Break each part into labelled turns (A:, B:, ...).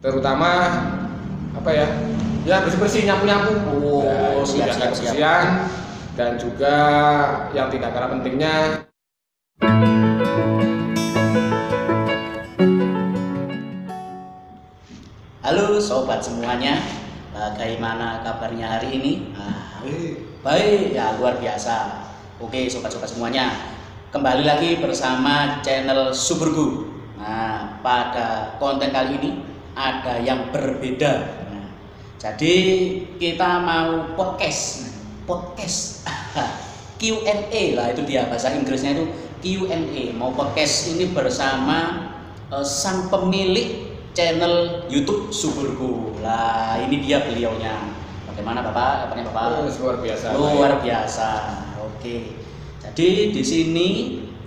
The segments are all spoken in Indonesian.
A: terutama apa ya, bersih-bersih, nyapu-nyapu,
B: siap.
A: kebersihan, dan juga yang tidak kalah pentingnya
B: halo sobat semuanya, bagaimana kabarnya hari ini? Baik ya, luar biasa. Oke sobat-sobat semuanya, kembali lagi bersama channel Suburgu. Nah, pada konten kali ini ada yang berbeda. Nah, jadi kita mau podcast Q&A lah, itu dia bahasa Inggrisnya itu Q&A. Mau podcast ini bersama sang pemilik channel YouTube Suburgu. Lah, ini dia beliaunya. Bagaimana Bapak? Kabarnya Bapak?
A: luar biasa.
B: Luar biasa. Oke. Jadi di sini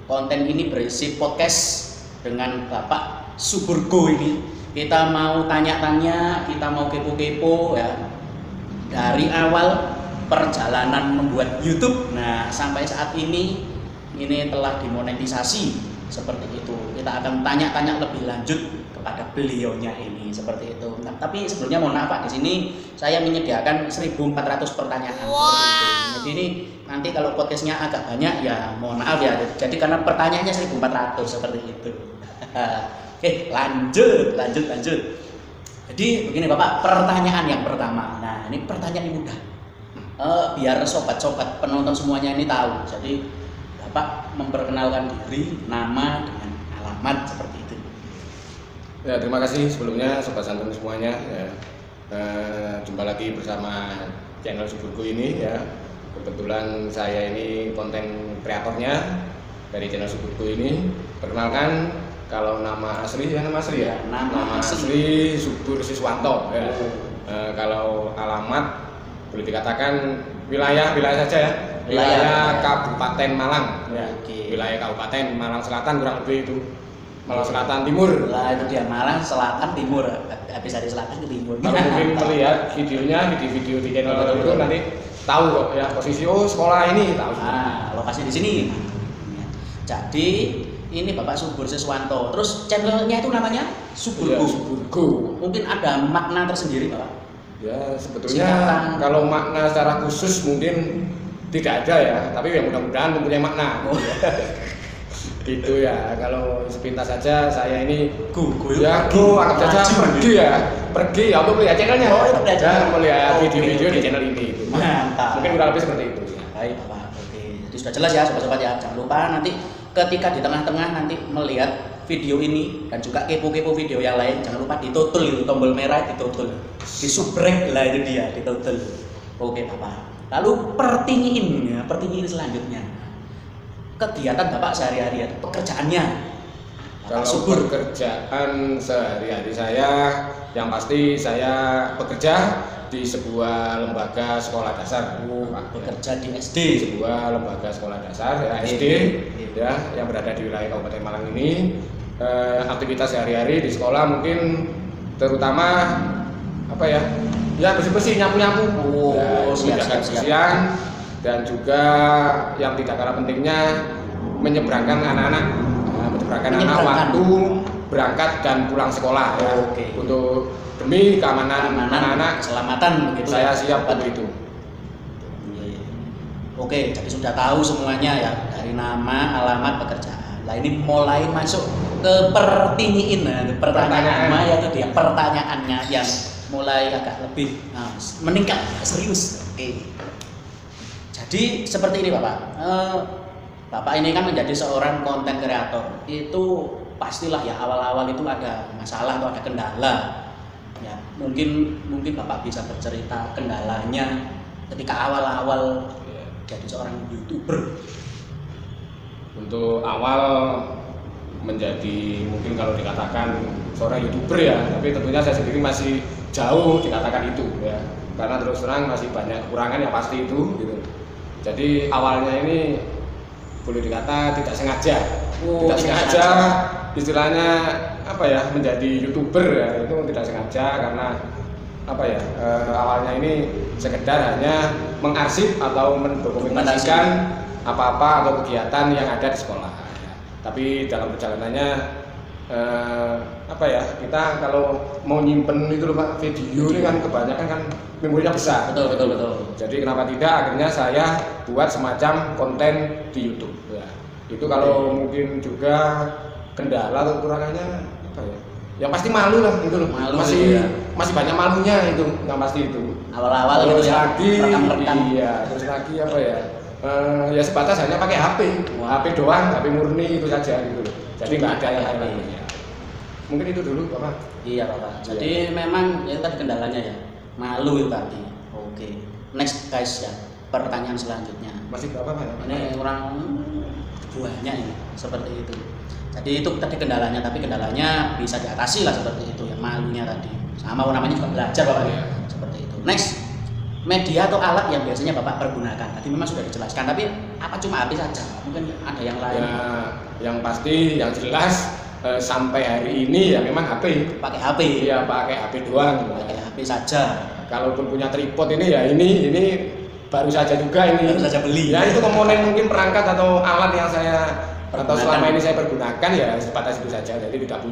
B: konten ini berisi podcast dengan Bapak Suburgu ini. Kita mau tanya-tanya, kita mau kepo-kepo ya. Dari awal perjalanan membuat YouTube. Nah, sampai saat ini telah dimonetisasi seperti itu. Kita akan tanya-tanya lebih lanjut kepada beliaunya ini seperti itu. Nah, tapi sebelumnya mohon maaf Pak, di sini saya menyediakan 1.400 pertanyaan. Wow. Jadi ini nanti kalau podcastnya agak banyak ya mohon maaf ya. Jadi karena pertanyaannya 1.400 seperti itu. Oke, lanjut. Jadi begini Bapak, pertanyaan yang pertama. Nah, ini pertanyaan yang mudah. Biar sobat-sobat penonton semuanya ini tahu. Jadi Bapak memperkenalkan diri, nama dengan alamat seperti itu.
A: Ya, terima kasih sebelumnya sobat santun semuanya. Ya. Jumpa lagi bersama channel Suburgu ini ya. Kebetulan saya ini konten kreatornya dari channel Suburgu ini. Perkenalkan, kalau nama asli ya nama asli Subur Siswanto ya. Kalau alamat boleh dikatakan wilayah saja ya. Wilayah Kabupaten Malang ya. Wilayah Kabupaten Malang Selatan kurang lebih itu. Malang Selatan Timur.
B: Lah itu dia, Malang Selatan Timur. Habis dari selatan ke timur.
A: Kalau mungkin melihat video di channel itu nanti tahu kok ya posisi sekolah ini tahu.
B: Nah, lokasi di sini. Jadi ini Bapak Subur Siswanto. Terus channelnya itu namanya Suburgu.
A: Ya, Suburgu.
B: Mungkin ada makna tersendiri Bapak?
A: Ya sebetulnya kalau makna secara khusus mungkin tidak ada ya. Tapi ya mudah-mudahan mempunyai makna. Gitu ya, kalau sepintas saja saya ini anggap saja pergi ya untuk melihat channelnya. Melihat video-video di channel ini itu.
B: Mantap.
A: Mungkin kurang lebih seperti itu.
B: Baik Bapak, oke. Jadi sudah jelas ya sobat-sobat ya. Jangan lupa nanti ketika di tengah-tengah nanti melihat video ini dan juga kepo-kepo video yang lain, jangan lupa ditutul itu tombol merah, ditutul, disubrek lah itu dia, ditutul. Oke Bapak. Lalu pertanyaan selanjutnya. Kegiatan Bapak sehari-hari atau pekerjaannya?
A: Kalau pekerjaan sehari-hari saya, yang pasti saya bekerja di sebuah lembaga sekolah dasar.
B: Bekerja di SD,
A: sebuah lembaga sekolah dasar ya, SD ya, yang berada di wilayah Kabupaten Malang ini. Aktivitas sehari-hari di sekolah mungkin terutama apa ya, bersih-bersih, nyapu-nyapu, kebersihan, dan juga yang tidak kalah pentingnya menyeberangkan anak-anak waktu berangkat dan pulang sekolah ya. Untuk demi keamanan anak-anak,
B: keselamatan begitu.
A: Saya siap untuk itu.
B: Oke, jadi sudah tahu semuanya ya, dari nama, alamat, pekerjaan. Nah ini mulai masuk ke pertanyaan yaitu dia pertanyaannya yang mulai agak lebih meningkat, serius. Oke. Jadi seperti ini Bapak, Bapak ini kan menjadi seorang konten kreator. Itu pastilah ya awal-awal itu ada masalah atau ada kendala. Ya mungkin Bapak bisa bercerita kendalanya ketika awal-awal jadi seorang YouTuber.
A: Untuk awal menjadi mungkin kalau dikatakan seorang YouTuber ya, tapi tentunya saya sendiri masih jauh dikatakan itu ya. Karena terus terang masih banyak kekurangan yang pasti itu gitu. Jadi awalnya ini boleh dikata tidak sengaja, istilahnya apa ya, menjadi YouTuber ya, itu tidak sengaja karena apa ya, awalnya ini sekedar hanya mengarsip atau mendokumentasikan apa-apa atau kegiatan yang ada di sekolah. Tapi dalam perjalanannya apa ya, kita kalau mau nyimpen itu loh Pak, video ini kan kebanyakan kan memorinya besar.
B: Betul.
A: Jadi kenapa tidak, akhirnya saya buat semacam konten di YouTube ya. Itu kalau mungkin juga kendala atau kekurangannya apa ya, yang pasti malu lah itu loh.
B: Malu
A: masih
B: gitu ya.
A: masih banyak malunya itu, yang pasti itu.
B: Awal-awal
A: Terus
B: gitu ya,
A: lagi,
B: rekam-rekam.
A: iya, terus lagi apa ya? Ya sebatas hanya pakai HP,
B: Wah.
A: HP doang, HP murni itu saja gitu loh. Jadi nggak ada yang
B: HP.
A: lain. Mungkin itu dulu Bapak.
B: Iya Bapak. Jadi memang yang tadi kendalanya ya, malu itu tadi. Oke. Next guys ya, pertanyaan selanjutnya.
A: Masih berapa Pak?
B: Ini orang banyak ini seperti itu. Jadi itu tadi kendalanya, tapi kendalanya bisa diatasi lah seperti itu, yang malunya tadi. Sama namanya juga belajar Bapak ya. Seperti itu. Next, media atau alat yang biasanya Bapak pergunakan. Tadi memang sudah dijelaskan, tapi apa cuma HP saja? Mungkin ada yang lain.
A: Ya, yang pasti yang jelas sampai hari ini ya memang HP.
B: Pakai HP.
A: Iya, pakai HP doang.
B: Pakai HP saja.
A: Kalaupun punya tripod ini ya ini baru saja juga ini.
B: Baru saja beli.
A: Ya itu komponen mungkin perangkat atau alat yang saya atau
B: Pergunakan.
A: selama ini saya pergunakan ya sebatas itu saja. Jadi tidak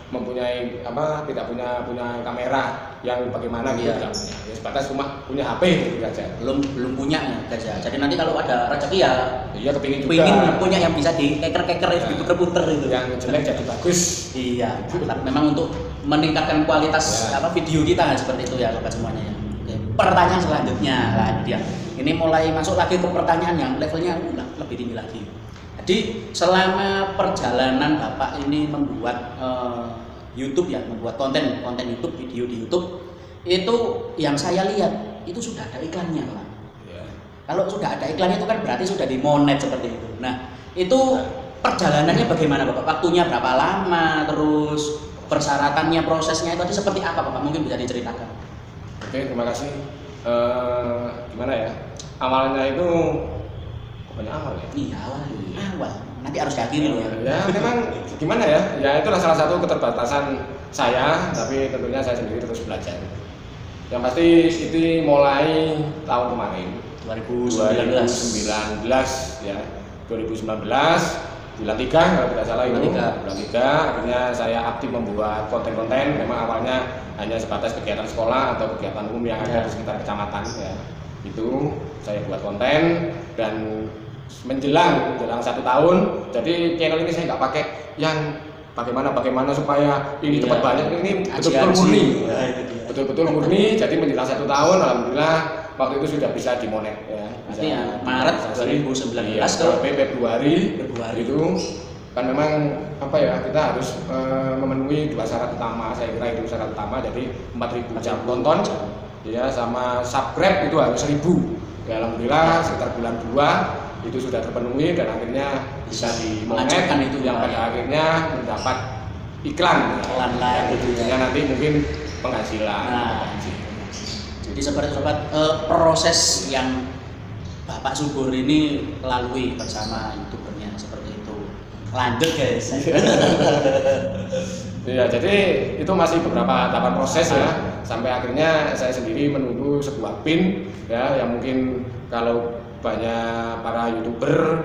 A: mempunyai apa, tidak punya kamera yang bagaimana gitu,
B: Iya.
A: tidak punya. Ya sebatas cuma punya HP gitu saja.
B: Belum punya ya guys ya. Jadi nanti kalau ada rezeki ya
A: Iya, kepingin juga.
B: pengen punya yang bisa dikeker-keker
A: Ya.
B: diputer-puter itu.
A: Yang jelek jadi bagus.
B: Iya, mantap. Memang untuk meningkatkan kualitas
A: Ya.
B: video kita seperti itu ya sobat semuanya ya. Oke, pertanyaan selanjutnya lah dia. Ini mulai masuk lagi ke pertanyaan yang levelnya lebih tinggi lagi. Jadi selama perjalanan Bapak ini membuat YouTube ya, membuat konten YouTube, video di YouTube, itu yang saya lihat itu sudah ada iklannya Pak.
A: Ya.
B: Kalau sudah ada iklannya itu kan berarti sudah dimonet seperti itu. Nah, itu perjalanannya bagaimana Bapak? Waktunya berapa lama? Terus persyaratannya, prosesnya itu tadi seperti apa Bapak? Mungkin bisa diceritakan.
A: Oke, terima kasih. Gimana ya? Awalnya itu banyak awal ya.
B: Iya, awal. Nanti harus diakhiri loh ya.
A: Ya memang gimana ya? Ya itulah salah satu keterbatasan saya, tapi tentunya saya sendiri terus belajar. Yang pasti itu mulai tahun kemarin
B: 2019
A: ya. 2019 bulan 3 kalau tidak salah itu. Bulan 3 akhirnya saya aktif membuat konten-konten. Memang awalnya hanya sebatas kegiatan sekolah atau kegiatan umum yang ada di sekitar kecamatan ya. Itu saya buat konten dan menjelang 1 tahun, jadi channel ini saya nggak pakai yang bagaimana supaya ini cepat banyak, ini betul-betul murni, betul-betul murni. Jadi menjelang 1 tahun, alhamdulillah waktu itu sudah bisa dimonet ya. Bisa
B: ya, Maret 2019
A: ya, Februari itu kan memang apa ya, kita harus memenuhi 2 syarat utama, saya kira itu syarat utama. Jadi 4.000 jam tonton ya, sama subscribe itu harus 1.000 ya. Alhamdulillah sekitar bulan 2 itu sudah terpenuhi dan akhirnya bisa dimonet
B: itu
A: yang pada akhirnya mendapat iklan
B: lain
A: tentunya nanti mungkin penghasilan.
B: Jadi seperti sobat, proses yang Bapak Subur ini lalui bersama youtubernya seperti itu. Lanjut guys.
A: Ya, jadi itu masih beberapa tahapan proses ya, sampai akhirnya saya sendiri menunggu sebuah pin ya, yang mungkin kalau banyak para youtuber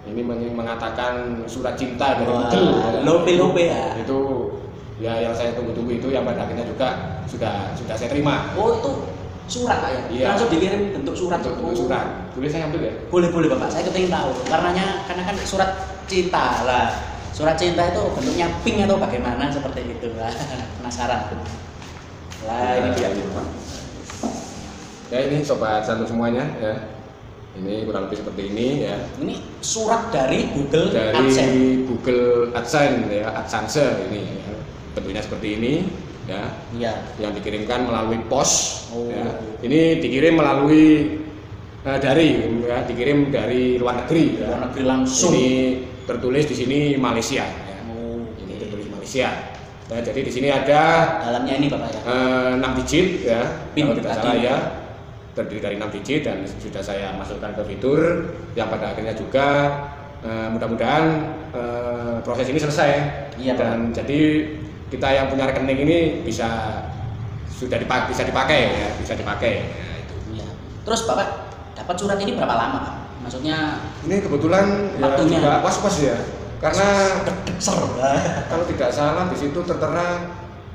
A: ini mengatakan surat cinta dari Google.
B: Lope ya.
A: Itu ya yang saya tunggu-tunggu itu, yang pada akhirnya juga sudah saya terima.
B: Oh, itu surat Pak ya?
A: Iya.
B: Langsung dikirim bentuk surat.
A: Bentuk surat. Boleh saya ambil ya?
B: Boleh Bapak. Saya kepengen tahu. Karena kan surat cinta lah. Surat cinta itu bentuknya pink atau bagaimana seperti itu lah. Penasaran. Lah ini dia.
A: Ya ini sobat santu semuanya ya. Ini kurang lebih seperti ini ya.
B: Ini surat dari Google
A: Dari
B: AdSense.
A: Google AdSense ya, AdSense ini ya. Bentuknya seperti ini ya.
B: Iya.
A: Yang dikirimkan melalui pos
B: Oh.
A: ya. Ini dikirim melalui dikirim dari luar negeri ya.
B: Luar negeri langsung.
A: Ini tertulis di sini Malaysia ya.
B: Oh,
A: Ini tertulis Malaysia. Nah, jadi di sini ada
B: dalamnya ini Bapak ya.
A: 6 digit ya,
B: Pin
A: kalau tidak
B: tadi.
A: salah ya, terdiri dari 6 digit dan sudah saya masukkan ke fitur yang pada akhirnya juga mudah-mudahan proses ini selesai.
B: Iya,
A: dan jadi kita yang punya rekening ini bisa dipakai ya, bisa dipakai ya, itu.
B: Iya. Terus Bapak dapat surat ini berapa lama Pak? Maksudnya
A: Ini kebetulan ya
B: waktunya.
A: juga pas-pas ya. Karena kalau tidak salah di situ tertera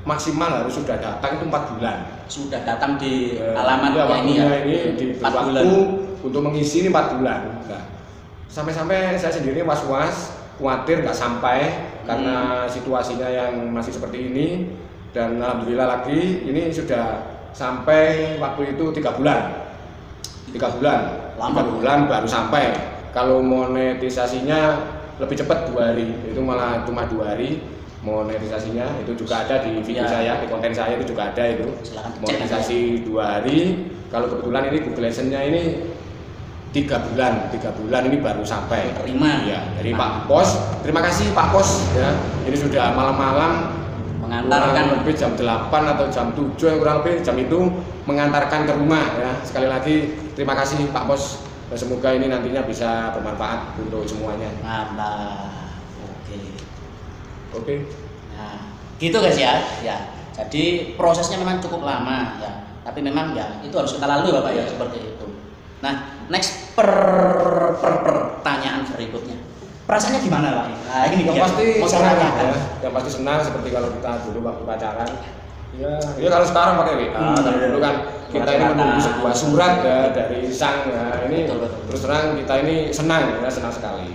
A: maksimal harus sudah datang itu 4 bulan.
B: Sudah datang di alamat
A: ya,
B: ini ya.
A: Ini di
B: 4 bulan
A: untuk mengisi ini 4 bulan. Nah, sampai-sampai saya sendiri was-was, khawatir nggak sampai karena situasinya yang masih seperti ini. Dan alhamdulillah lagi ini sudah sampai waktu itu 3 bulan. 3 bulan.
B: Lama
A: 3 bulan baru sampai. Kalau monetisasinya lebih cepat 2 hari, itu malah cuma 2 hari monetisasinya. Itu juga ada di video saya, di konten saya itu juga ada itu. Monetisasi 2 hari. Kalau kebetulan ini Google AdSense-nya ini 3 bulan ini baru sampai.
B: Terima.
A: Ya, dari Pak Pos. Terima kasih Pak Pos ya. Ini sudah malam-malam mengantarkan lebih jam 8 atau jam 7 kurang lebih jam itu mengantarkan ke rumah ya. Sekali lagi terima kasih Pak Pos. Semoga ini nantinya bisa bermanfaat untuk semuanya.
B: Mantap.
A: Oke.
B: Nah, gitu guys ya. Ya. Jadi prosesnya memang cukup lama ya. Tapi memang ya itu harus kita lalui Bapak ya seperti itu. Nah, next pertanyaan berikutnya. Perasaannya gimana Pak? Nah, ini
A: yang pasti senang ya.
B: Kan?
A: Yang pasti senang seperti kalau kita dulu waktu pacaran. Ya kalau sekarang pakai WA. Kalau dulu kan kita ini menunggu sebuah surat ya dari sang ya. Ini betul. Terus terang kita ini senang ya, senang sekali.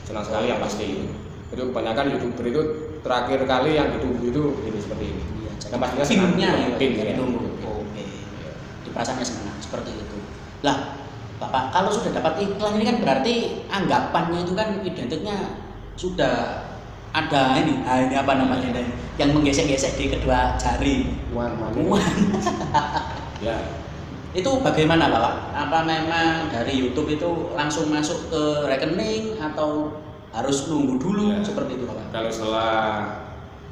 A: Senang sekali yang pasti. Itu kebanyakan YouTuber itu terakhir kali yang ditunggu itu ini seperti ini.
B: Iya,
A: yang pastinya senang.
B: Ditunggu. Oke. Di perasaannya senang seperti itu. Lah, Bapak kalau sudah dapat iklan ini kan berarti anggapannya itu kan identiknya sudah ada ini apa namanya yang menggesek-gesek di kedua jari.
A: Uang. Ya.
B: Itu bagaimana Bapak? Apa memang dari YouTube itu langsung masuk ke rekening atau harus nunggu dulu seperti itu Bapak?
A: Kalau setelah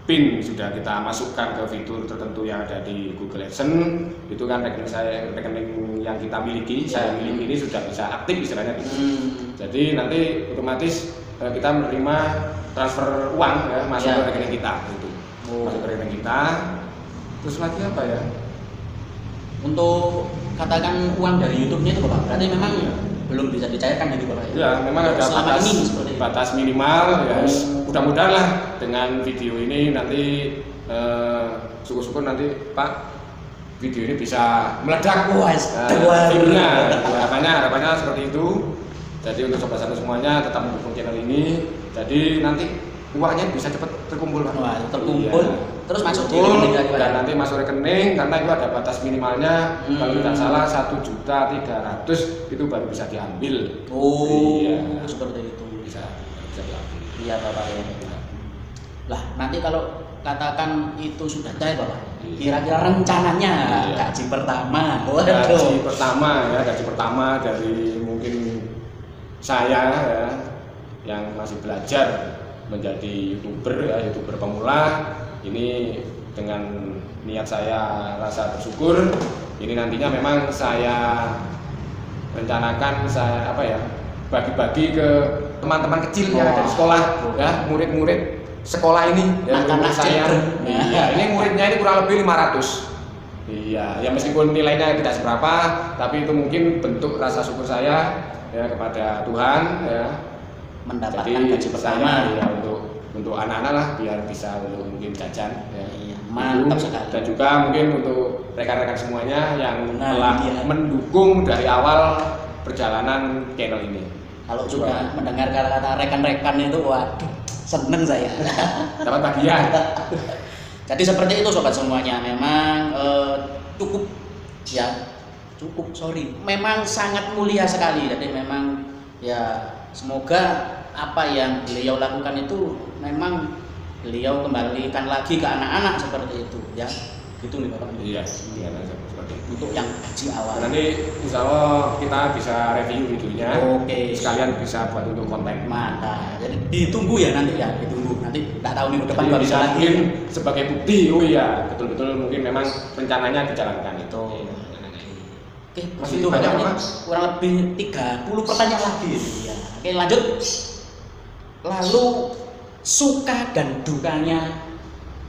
A: PIN sudah kita masukkan ke fitur tertentu yang ada di Google AdSense, itu kan rekening yang kita miliki, saya miliki ini sudah bisa aktif istilahnya gitu. Jadi nanti otomatis kita menerima transfer uang ya, masuk ke rekening kita gitu. Masuk ke rekening kita. Terus lagi apa ya?
B: Untuk katakan uang dari YouTube-nya itu Bapak, berarti memang belum bisa dicairkan dari Bapak
A: ya? Memang ada batas minimal ya. Mudah-mudahan lah dengan video ini nanti syukur-syukur nanti Pak video ini bisa meledak videonya. Harapannya seperti itu. Jadi untuk sobat-sobat semuanya tetap mendukung channel ini. Jadi nanti uangnya bisa cepat terkumpul Pak.
B: Wah, terkumpul. Terus masuk di
A: rekening dan nanti masuk rekening karena itu ada batas minimalnya. Kalau tidak salah 1.300.000 itu baru bisa diambil.
B: Iya, seperti itu.
A: Bisa diambil.
B: Iya Bapak ya. Lah nanti kalau katakan itu sudah cair Bapak, kira-kira rencananya gaji pertama. Gaji pertama dari mungkin saya ya, yang masih belajar menjadi YouTuber pemula. Ini dengan niat saya rasa bersyukur. Ini nantinya memang saya rencanakan bagi-bagi ke teman-teman kecil yang ada di sekolah ya, murid-murid sekolah ini ya, murid saya. Ini muridnya ini kurang lebih 500. Iya, ya meskipun nilainya tidak seberapa, tapi itu mungkin bentuk rasa syukur saya ya kepada Tuhan ya. Mendapatkan gaji pertama
A: ya untuk anak-anak lah biar bisa untuk mungkin jajan ya.
B: Iya, mantap sekali.
A: Dan juga mungkin untuk rekan-rekan semuanya yang telah mendukung dari awal perjalanan channel ini.
B: Kalau juga mendengar kata-kata rekan-rekan itu waduh, seneng saya.
A: Dapat bagian.
B: Jadi seperti itu sobat semuanya, memang memang sangat mulia sekali. Jadi memang ya semoga apa yang beliau lakukan itu memang beliau kembalikan lagi ke anak-anak seperti itu ya. Gitu nih Bapak.
A: Iya, seperti itu.
B: Untuk yang gaji awal.
A: Nanti insya Allah kita bisa review videonya.
B: Oke.
A: Sekalian bisa buat untuk konten.
B: Mantap. Jadi ditunggu ya nanti ya, ditunggu. Nanti nggak tahu minggu depan
A: bisa mungkin sebagai bukti. Oh iya, betul-betul mungkin memang rencananya dijalankan itu.
B: Oke, masih itu banyak kurang lebih 30 pertanyaan lagi. Ya. Oke, lanjut. Lalu suka dan dukanya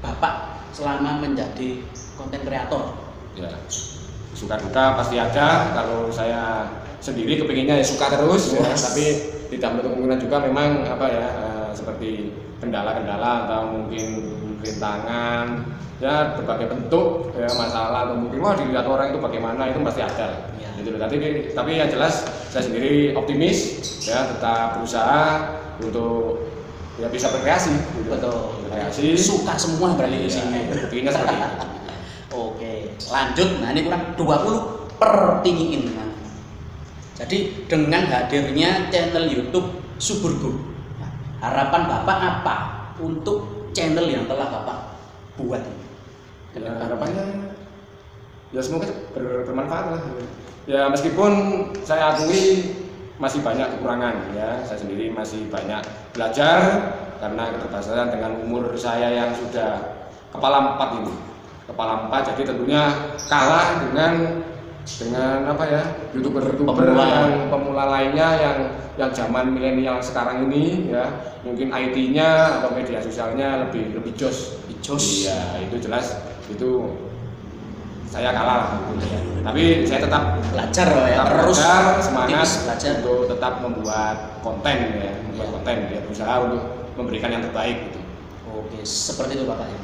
B: Bapak selama menjadi konten kreator?
A: Ya, suka duka pasti ada. Kalau saya sendiri kepinginnya ya suka terus, ya, tapi tidak menutup kemungkinan juga memang seperti kendala-kendala atau mungkin rintangan, ya berbagai bentuk ya masalah atau mungkin wah dilihat orang itu bagaimana itu pasti ada.
B: Ya.
A: Gitu. Tapi yang jelas saya sendiri optimis ya, tetap berusaha untuk ya bisa berkreasi. Gitu.
B: Betul.
A: Berkreasi.
B: Suka semua berarti di sini.
A: Buktinya seperti itu.
B: Oke, lanjut. Nah ini kurang 20 per tinggiin. Nah, jadi dengan hadirnya channel YouTube Suburgo, nah, harapan Bapak apa untuk channel yang telah Bapak buat ini?
A: Ya, harapannya ya semoga bermanfaat lah. Ya meskipun saya akui masih banyak kekurangan ya, saya sendiri masih banyak belajar karena keterbatasan dengan umur saya yang sudah kepala 4 ini. Kepala 4 jadi tentunya kalah dengan apa ya, youtuber yang pemula lainnya yang zaman milenial sekarang ini ya, mungkin IT-nya atau media sosialnya lebih jos. Iya, itu jelas itu saya kalah lah gitu. Tapi saya tetap
B: belajar ya, terus
A: semangat
B: belajar
A: untuk tetap membuat konten ya, konten ya, berusaha untuk memberikan yang terbaik gitu.
B: Oke, seperti itu Bapak ya.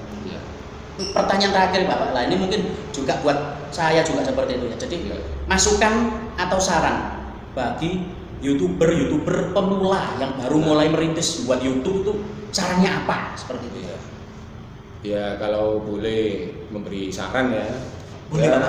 B: Pertanyaan terakhir Bapak lah, ini mungkin juga buat saya juga seperti itu ya. Jadi masukan atau saran bagi youtuber pemula yang baru mulai merintis buat YouTube itu caranya apa seperti itu ya?
A: Ya kalau boleh memberi saran ya,
B: boleh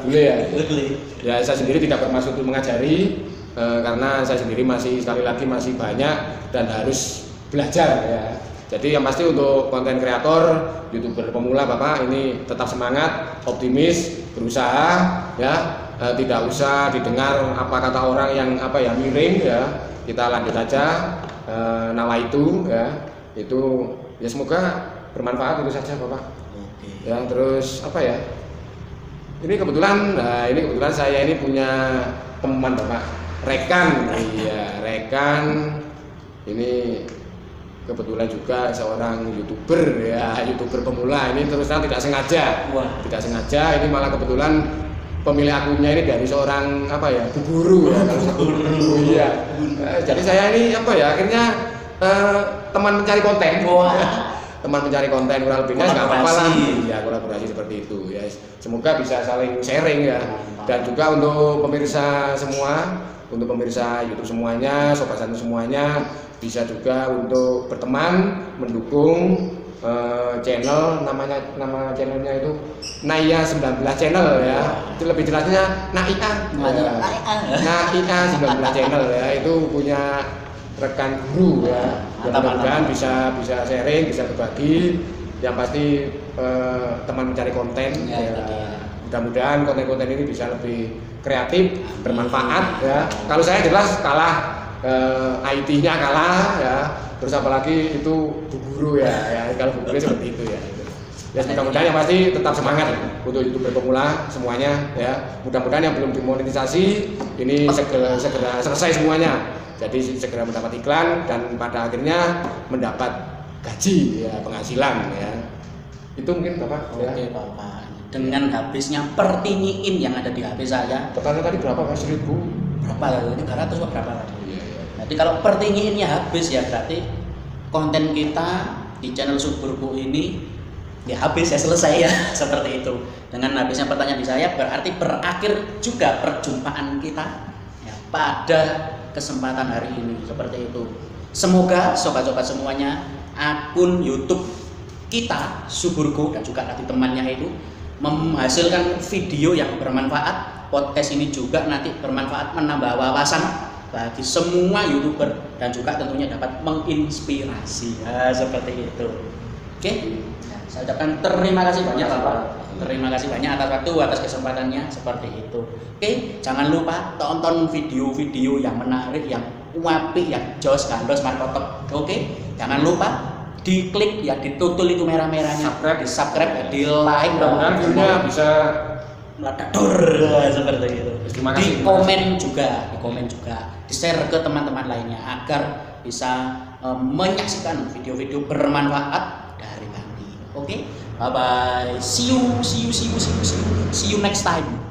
A: boleh ya.
B: Boleh.
A: Ya saya sendiri tidak bermaksud untuk mengajari karena saya sendiri masih sekali lagi masih banyak dan harus belajar ya. Jadi yang pasti untuk konten kreator, youtuber pemula Bapak ini tetap semangat, optimis, berusaha ya, tidak usah didengar apa kata orang yang miring ya. Kita lanjut aja, nawa itu ya, itu ya semoga bermanfaat itu saja Bapak.
B: Oke.
A: Ya terus apa ya? Ini kebetulan saya ini punya teman Bapak, rekan, iya rekan ini. Kebetulan juga seorang youtuber ya, youtuber pemula ini terus terang tidak sengaja. Tidak sengaja ini malah kebetulan pemilik akunnya ini dari seorang bu guru ya. Iya. Jadi saya ini akhirnya teman mencari konten. Teman mencari konten kurang lebihnya nggak apa-apa lah. Ya kolaborasi seperti itu ya. Semoga bisa saling sharing ya. Dan juga untuk pemirsa semua, untuk pemirsa YouTube semuanya, sobat santun semuanya, bisa juga untuk berteman, mendukung nama channelnya itu Naya 19 channel ya. Itu lebih jelasnya Naia 19 channel ya. Itu punya rekan guru ya. Mudah-mudahan bisa sharing, bisa berbagi. Yang pasti teman mencari konten ya. Mudah-mudahan konten-konten ini bisa lebih kreatif, bermanfaat ya. Kalau saya jelas kalah, IT-nya kalah ya, terus apalagi itu bu guru ya, kalau bu guru seperti itu ya. Ya mudah-mudahan yang pasti tetap semangat untuk youtuber pemula semuanya ya. Mudah-mudahan yang belum dimonetisasi ini segera selesai semuanya. Jadi segera mendapat iklan dan pada akhirnya mendapat gaji ya, penghasilan ya. Itu mungkin Bapak.
B: Oke Bapak. Dengan habisnya pertinyiin yang ada di HP saya.
A: Pertanyaan tadi berapa Mas? 1000?
B: Berapa? 300 atau berapa tadi? Jadi kalau pertinyiinnya habis ya berarti konten kita di channel Suburgo ini ya habis ya, selesai ya. Seperti itu. Dengan habisnya pertanyaan di saya berarti berakhir juga perjumpaan kita ya, pada kesempatan hari ini seperti itu. Semoga sobat-sobat semuanya akun YouTube kita Suburgo dan juga nanti temannya itu menghasilkan video yang bermanfaat. Podcast ini juga nanti bermanfaat, menambah wawasan bagi semua YouTuber dan juga tentunya dapat menginspirasi ya, seperti itu. Oke, saya ucapkan terima kasih banyak Bapak. Terima kasih banyak atas waktu, atas kesempatannya seperti itu. Oke, jangan lupa tonton video-video yang menarik, yang apik, yang jos gandos markotop. Oke, jangan lupa diklik ya, ditutul itu merah-merahnya, di subscribe, di like,
A: mudah-mudahan videonya bisa
B: meledak seperti itu. Di komen juga, di share ke teman-teman lainnya agar bisa menyaksikan video-video bermanfaat dari kami. Oke, bye bye, see you next time.